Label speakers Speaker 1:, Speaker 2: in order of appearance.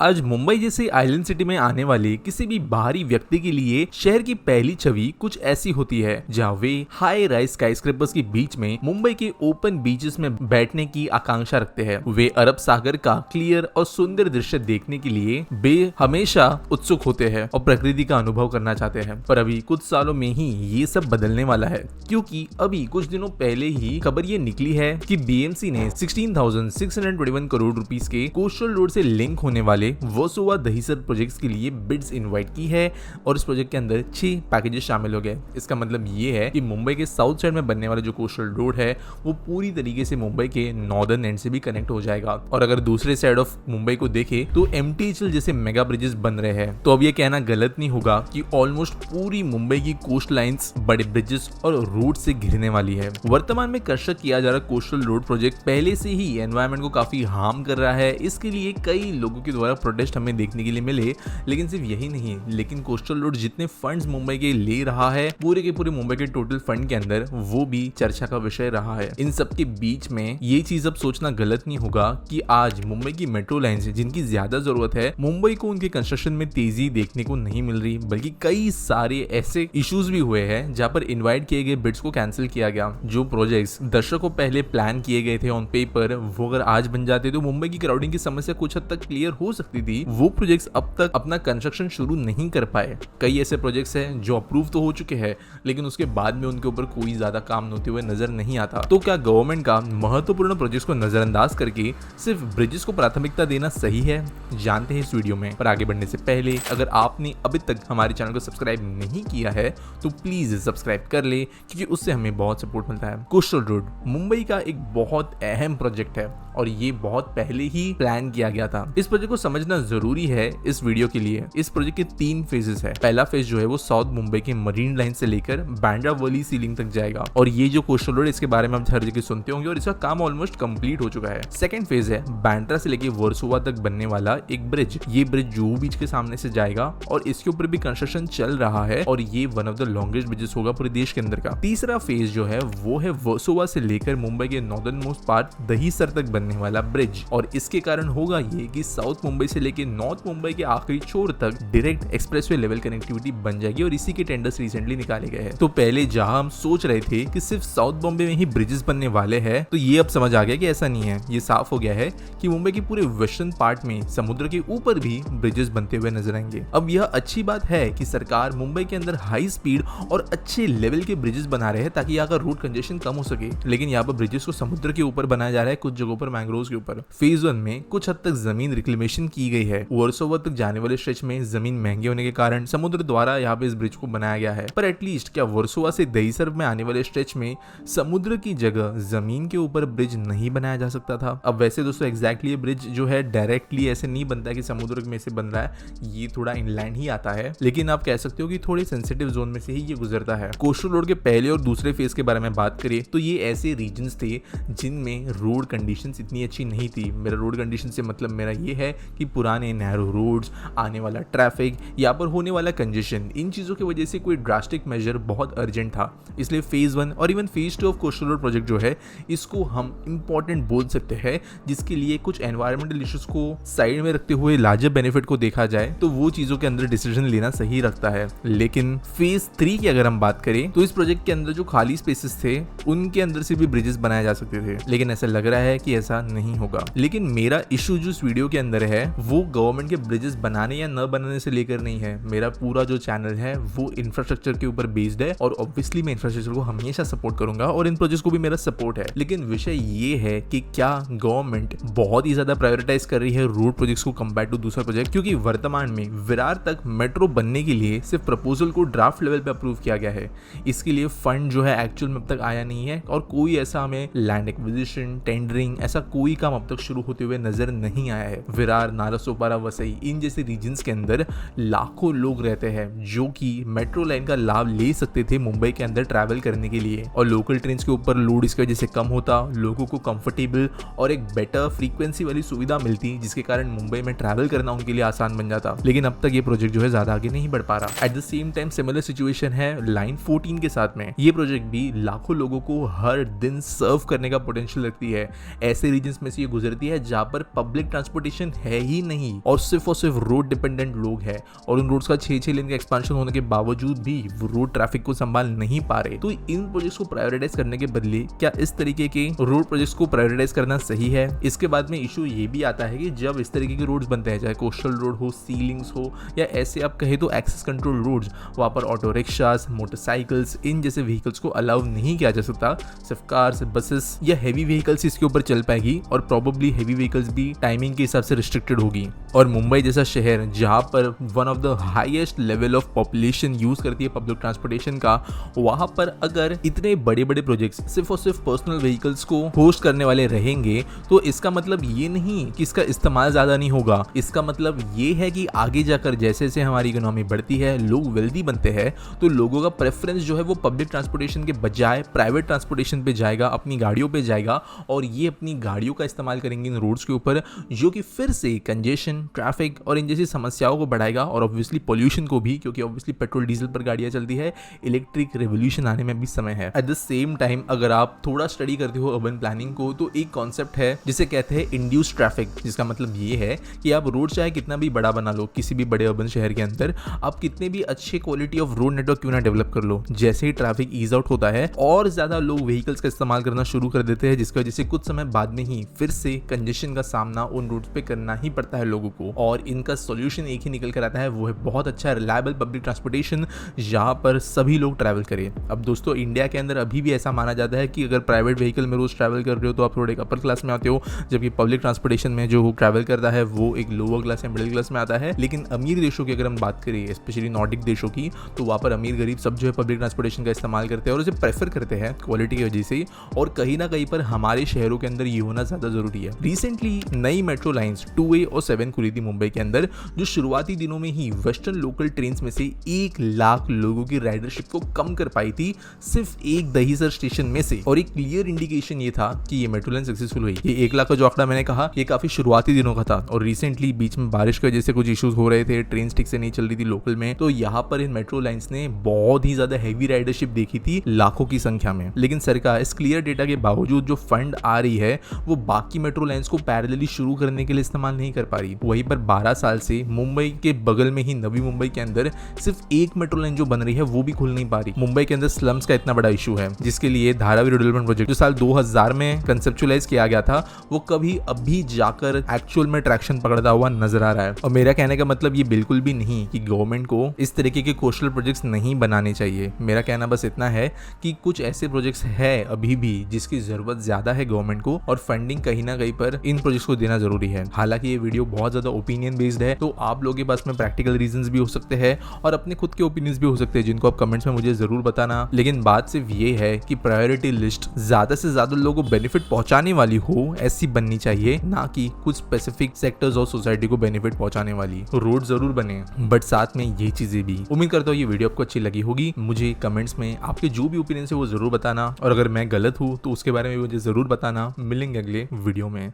Speaker 1: आज मुंबई जैसे island city में आने वाले किसी भी बाहरी व्यक्ति के लिए शहर की पहली छवि कुछ ऐसी होती है, जहाँ वे हाई राइज स्काईस्क्रेपर्स के बीच में मुंबई के ओपन बीचेस में बैठने की आकांक्षा रखते हैं। वे अरब सागर का क्लियर और सुंदर दृश्य देखने के लिए हमेशा उत्सुक होते हैं और प्रकृति का अनुभव करना चाहते हैं। पर अभी कुछ सालों में ही ये सब बदलने वाला है, क्योंकि अभी कुछ दिनों पहले ही खबर ये निकली है कि बीएमसी ने 16,621 करोड़ रुपीस के कोस्टल रोड से लिंक होने वाले वर्सोवा दहिसर प्रोजेक्ट्स के लिए बिड्स इनवाइट की है और इस प्रोजेक्ट के अंदर 6 पैकेजेस शामिल हो गए। इसका मतलब ये है कि मुंबई के साउथ साइड में बनने वाला जो कोस्टल रोड है वो पूरी तरीके से मुंबई के नॉर्दर्न एंड से भी कनेक्ट हो जाएगा। और अगर दूसरे साइड ऑफ मुंबई को देखें तो एमटीएचएल जैसे मेगा ब्रिजेस बन रहे हैं। तो अब ये कहना गलत नहीं होगा कि ऑलमोस्ट पूरी मुंबई की कोस्ट लाइंस बड़े ब्रिजेस और रोड से घिरने वाली है। वर्तमान में कंस्ट्रक्ट किया जा रहा कोस्टल रोड प्रोजेक्ट पहले से ही एनवायरमेंट को काफी हार्म कर रहा है। इसके लिए कई लोगों के द्वारा प्रोटेस्ट हमें देखने के लिए मिले। लेकिन सिर्फ यही नहीं, लेकिन कोस्टल रोड जितने फंड्स मुंबई के ले रहा है, पूरे के पूरे मुंबई के टोटल फंड के अंदर वो भी चर्चा का विषय रहा है। इन सब के बीच में ये चीज अब सोचना गलत नहीं होगा कि आज मुंबई की मेट्रो लाइंस जिनकी ज्यादा जरूरत है, मुंबई को उनके कंस्ट्रक्शन में तेजी देखने को नहीं मिल रही, बल्कि कई सारे ऐसे इश्यूज भी हुए हैं जहां पर इनवाइट किए गए बिड्स को कैंसिल किया गया। जो प्रोजेक्ट्स दर्शकों पहले प्लान किए गए थे ऑन पेपर, वो अगर आज बन जाते तो मुंबई की क्राउडिंग की समस्या कुछ हद तक क्लियर हो सकती थी। वो प्रोजेक्ट्स अब तक अपना कंस्ट्रक्शन शुरू नहीं कर पाए। कई ऐसे प्रोजेक्ट्स हैं जो अप्रूव तो हो चुके हैं, लेकिन उसके बाद में उनके ऊपर कोई ज्यादा काम होते हुए नजर नहीं आता। तो क्या गवर्नमेंट का महत्वपूर्ण प्रोजेक्ट्स को नजरअंदाज करके सिर्फ ब्रिजेस को प्राथमिकता देना सही है? जानते हैं इस वीडियो में। पर आगे बढ़ने से पहले अगर आपने अभी तक हमारे चैनल को सब्सक्राइब नहीं किया है तो प्लीज सब्सक्राइब कर ले, क्योंकि उससे हमें बहुत सपोर्ट मिलता है। कोस्टल रोड मुंबई का एक बहुत अहम प्रोजेक्ट है और ये बहुत पहले ही प्लान किया गया था। इस प्रोजेक्ट को समझना जरूरी है इस वीडियो के लिए। इस प्रोजेक्ट के 3 फेजेस है। पहला फेज जो है वो साउथ मुंबई के मरीन लाइन से लेकर बांद्रा-वर्ली सीलिंग तक जाएगा और ये जो कोस्टल रोड इसके बारे में आप हर जगह सुनते होंगे और इसका काम ऑलमोस्ट कंप्लीट हो चुका है। सेकंड फेज है बांद्रा से लेकर वर्सोवा तक बनने वाला एक ब्रिज। ये ब्रिज जुहू बीच के सामने से जाएगा और इसके ऊपर भी कंस्ट्रक्शन चल रहा है और ये one of the longest bridges होगा पूरे देश के अंदर का। तीसरा फेज जो है वो है वर्सोवा से लेकर मुंबई के नॉर्दर्न मोस्ट पार्ट दहिसर तक बनने वाला ब्रिज और इसके कारण होगा ये कि साउथ मुंबई से लेकर नॉर्थ मुंबई के आखिरी छोर तक डायरेक्ट एक्सप्रेसवे लेवल कनेक्टिविटी बन जाएगी और इसी के टेंडर्स रिसेंटली निकाले गए हैं। तो पहले जहां हम सोच रहे थे कि सिर्फ साउथ बॉम्बे में ही ब्रिजेस बनने वाले हैं, तो ये अब समझ आ गया कि ऐसा नहीं है। ये साफ हो गया है कि मुंबई के पूरे वेस्टर्न पार्ट में समुद्र के ऊपर भी ब्रिजेस बनते हुए नजर आएंगे। अब यह अच्छी बात है कि सरकार मुंबई के अंदर हाई स्पीड और अच्छे लेवल के ब्रिजेस बना रहे हैं ताकि यहाँ का रोड कंजेशन कम हो सके। लेकिन यहाँ पर ब्रिजेस को समुद्र के ऊपर बनाया जा रहा है, कुछ जगहों पर मैंग्रोव्स के ऊपर। फेज 1 में कुछ हद तक जमीन रिक्लेमेशन की गई है। वर्सोवा तक जाने वाले स्ट्रेच में जमीन महंगे होने के कारण समुद्र द्वारा यहाँ पे इस ब्रिज को बनाया गया है। पर एटलीस्ट क्या वर्सोवा से दहिसर में आने वाले स्ट्रेच में समुद्र की जगह जमीन के ऊपर ब्रिज नहीं बनाया जा सकता था? अब वैसे दोस्तों एग्जैक्टली ब्रिज जो है डायरेक्टली ऐसे नहीं बनता है कि समुद्र में से बन रहा है, ये थोड़ा इनलैंड ही आता है, लेकिन आप कह सकते हो कि थोड़े सेंसिटिव जोन में से ही ये गुजरता है। कोस्टल रोड के पहले और दूसरे फेज के बारे में बात करें तो ये ऐसे रीजन्स थे जिनमें रोड कंडीशंस इतनी अच्छी नहीं थी। मेरा रोड कंडीशन से मतलब मेरा ये है कि पुराने नैरो रोड्स, आने वाला ट्रैफिक, यहाँ पर होने वाला कंजेशन, इन चीजों की वजह से कोई ड्रास्टिक मेजर बहुत अर्जेंट था। इसलिए फेज 1 और even phase 2 of coastal road project जो है इसको हम इंपॉर्टेंट बोल सकते हैं, जिसके लिए कुछ एनवायरमेंटल इश्यूज को साइड में रखते हुए लार्जर बेनिफिट को देखा जाए तो वो चीजों के अंदर डिसीजन लेना सही रखता है। लेकिन फेज 3 की अगर हम बात करें तो इस प्रोजेक्ट के अंदर जो खाली स्पेसेस थे उनके अंदर से भी ब्रिजेस बनाए जा सकते थे, लेकिन ऐसा लग रहा है कि ऐसा नहीं होगा। लेकिन मेरा इशू जो इस वीडियो के अंदर है वो गवर्नमेंट के ब्रिजेस बनाने या न बनाने से लेकर नहीं है। मेरा पूरा जो चैनल है वो इंफ्रास्ट्रक्चर के ऊपर बेस्ड है और ऑब्वियसली मैं इंफ्रास्ट्रक्चर को हमेशा सपोर्ट करूंगा और इन प्रोजेक्ट्स को भी मेरा सपोर्ट है। लेकिन विषय ये है कि क्या गवर्नमेंट बहुत ही ज्यादा प्रायोरिटाइज कर रही है रोड प्रोजेक्ट्स को कंपेयर टू दूसरा प्रोजेक्ट? क्योंकि वर्तमान में विरार तक मेट्रो बनने के लिए सिर्फ प्रपोजल को ड्राफ्ट लेवल पे अप्रूव किया गया है। इसके लिए फंड जो है एक्चुअल में अब तक आया नहीं है और कोई ऐसा हमें लैंड एक्विजिशन, टेंडरिंग, ऐसा कोई काम अब तक शुरू होते हुए नजर नहीं आया है। विरार, नालासोपारा, वसई, इन जैसे रीजन्स के अंदर लाखों लोग रहते हैं जो कि मेट्रो लाइन का लाभ ले सकते थे मुंबई के अंदर ट्रैवल करने के लिए, और लोकल ट्रेन के ऊपर लोड इसकी वजह से कम होता, लोगों को कंफर्टेबल और एक बेटर फ्रीक्वेंसी वाली सुविधा मिलती, जिसके कारण मुंबई में ट्रैवल करना उनके लिए आसान बन जाता। लेकिन अब तक ये प्रोजेक्ट जो है ज्यादा आगे नहीं बढ़ पा रहा। At the same time similar situation है लाइन 14 के साथ में। ये प्रोजेक्ट भी लाखों लोगों को हर दिन सर्व करने का पोटेंशियल रखती है। ऐसे रीजन में से ये गुजरती है जहाँ पर पब्लिक ट्रांसपोर्टेशन है ही नहीं और सिर्फ रोड डिपेंडेंट लोग हैं और उन रोड्स का 6 लेन का एक्सपांशन होने के बावजूद भी वो रोड ट्रैफिक को संभाल नहीं पा रहे। तो इन प्रोजेक्ट्स को प्रायोरिटाइज करने के बदले क्या इस तरीके के रोड प्रोजेक्ट्स को प्रायोरिटाइज करना सही है? इसके बाद में इशू ये भी आता है कि जब इस तरीके के रोड्स बनते हैं, चाहे कोस्टल रोड हो, सी लिंक्स हो या ऐसे आप कहे तो एक्सेस कंट्रोल रोड्स, वहां पर ऑटो रिक्शास, मोटरसाइकिल्स इन जैसे व्हीकल्स को अलाउ नहीं किया जा सकता। सिर्फ कार्स, बसेस या हेवी व्हीकल्स इसके ऊपर चल पाएगी और प्रोबेबली हेवी व्हीकल्स भी टाइमिंग के हिसाब से रिस्ट्रिक्टेड होगी। और मुंबई जैसा शहर जहां पर one of the highest level of population use करती है पब्लिक ट्रांसपोर्टेशन का, वहां पर अगर इतने बड़े बड़े प्रोजेक्ट्स सिर्फ और सिर्फ पर्सनल व्हीकल्स को होस्ट करने वाले रहेंगे तो इसका मतलब ये नहीं कि इसका इस्तेमाल ज्यादा नहीं होगा। इसका मतलब ये है कि आगे जाकर जैसे जैसे हमारी इकोनॉमी बढ़ती है, लोग वेल्दी बनते हैं, तो लोगों का प्रेफरेंस जो है वो पब्लिक ट्रांसपोर्टेशन के बजाय प्राइवेट ट्रांसपोर्टेशन पे जाएगा, अपनी गाड़ियों पे जाएगा और ये अपनी गाड़ियों का इस्तेमाल करेंगे इन रोड्स के ऊपर, जो कि फिर से कंजेशन, ट्रैफिक और इन जैसी समस्याओं को बढ़ाएगा और ऑब्वियसली पोल्यूशन को भी, क्योंकि ऑब्वियसली पेट्रोल डीजल पर गाड़ियां चलती है। इलेक्ट्रिक रेवोल्यूशन आने में भी समय है। एट द सेम टाइम अगर आप थोड़ा स्टडी करते हो अर्बन प्लानिंग को तो एक कॉन्सेप्ट है जिसे कहते हैं इंड्यूस ट्रैफिक, जिसका मतलब ये है कि आप रोड चाहे कितना भी बड़ा बना लो, किसी भी बड़े अर्बन शहर के अंदर आप कितने भी अच्छे क्वालिटी ऑफ रोड नेटवर्क क्यों ना डेवलप कर लो, जैसे ही ट्रैफिक ईज आउट होता है और ज्यादा लोग व्हीकल्स का इस्तेमाल करना शुरू कर देते हैं, जिसकी वजह से कुछ समय बाद में ही फिर से कंजेशन का सामना उन रोड्स पे करना ही पड़ता है लोगों को। और इनका सॉल्यूशन एक ही निकल कर आता है, वो है बहुत अच्छा रिलायबल पब्लिक ट्रांसपोर्टेशन जहां पर सभी लोग ट्रैवल करें। अब दोस्तों इंडिया के अंदर अभी भी ऐसा माना जाता है कि अगर प्राइवेट व्हीकल में रोज ट्रैवल कर रहे हो तो आप थोड़े अपर क्लास में आते हो, जबकि पब्लिक ट्रांसपोर्टेशन में जो ट्रैवल करता है वो एक लोअर क्लास या मिडिल क्लास में आता है। लेकिन अमीर देशों की अगर हम बात करें, स्पेशली नॉर्डिक देशों की, तो वहाँ पर अमीर गरीब सब जो है पब्लिक ट्रांसपोर्टेशन का इस्तेमाल करते हैं और उसे प्रेफर करते हैं क्वालिटी की वजह से। और कहीं ना कहीं पर हमारे शहरों के अंदर ये होना ज्यादा जरूरी है। रिसेंटली नई मेट्रो लाइंस 2A और 7 खुली थी मुंबई के अंदर, जो शुरुआती दिनों में ही वेस्टर्न लोकल ट्रेन में से 1 लाख लोगों की राइडरशिप को कम कर पाई थी सिर्फ एक दहीसर स्टेशन में से। और एक क्लियर इंडिकेशन ये था कि ये मेट्रो लाइन सक्सेसफुल हुई। ये 1 लाख का जो आंकड़ा मैंने कहा ये काफी शुरुआती दिनों का था और रिसेंटली बीच में बारिश की वजह से कुछ इश्यूज हो रहे थे, ट्रेन ठीक से नहीं चल रही थी लोकल में, तो यहाँ पर इन मेट्रो लाइंस ने बहुत ही ज्यादा हैवी राइडरशिप देखी थी लाखों की संख्या में। लेकिन सरकार इस क्लियर डेटा के बावजूद जो फंड आ रही है वो बाकी मेट्रो लाइंस को पैरेलली शुरू करने के लिए इस्तेमाल नहीं कर पा रही। वहीं पर 12 साल से मुंबई के बगल में ही नवी मुंबई के अंदर सिर्फ एक मेट्रो लाइन जो बन रही है वो भी खुल नहीं पा रही। मुंबई के अंदर स्लम्स का इतना बड़ा इशू है, जिसके लिए धारावी डेवलपमेंट प्रोजेक्ट जो साल 2000 में कंसेप्चुअलाइज किया गया था वो कभी अभी जाकर एक्चुअल में ट्रैक्शन पकड़ता हुआ नजर आ रहा है। और मेरा कहने का मतलब ये बिल्कुल भी नहीं कि गवर्नमेंट को इस तरीके के कोस्टल प्रोजेक्ट्स नहीं बनाने चाहिए। मेरा कहना बस इतना है कि कुछ ऐसे प्रोजेक्ट्स है अभी भी जिसकी जरूरत ज्यादा है गवर्नमेंट को और फंडिंग कहीं ना कहीं पर इन प्रोजेक्ट्स को देना जरूरी है। हालांकि ये वीडियो बहुत ज्यादा ओपिनियन बेस्ड है, तो आप लोगों के पास में प्रैक्टिकल रीजंस भी हो सकते हैं और अपने खुद के ओपिनियंस भी हो सकते हैं जिनको आप कमेंट्स में मुझे जरूर बताना। लेकिन बात सिर्फ ये है कि प्रायोरिटी लिस्ट ज्यादा से ज्यादा लोगों को बेनिफिट पहुंचाने वाली हो, ऐसी बननी चाहिए, ना कि कुछ स्पेसिफिक सेक्टर्स और सोसाइटी को बेनिफिट पहुंचाने वाली। रोड जरूर बने बट साथ में ये चीजें भी। उम्मीद करता हूँ ये वीडियो आपको अच्छी लगी होगी। मुझे कमेंट्स में आपके जो भी ओपिनियन है वो जरूर बताना और अगर मैं गलत हूँ तो उसके बारे में मुझे जरूर बताना। मिलेंगे अगले वीडियो में।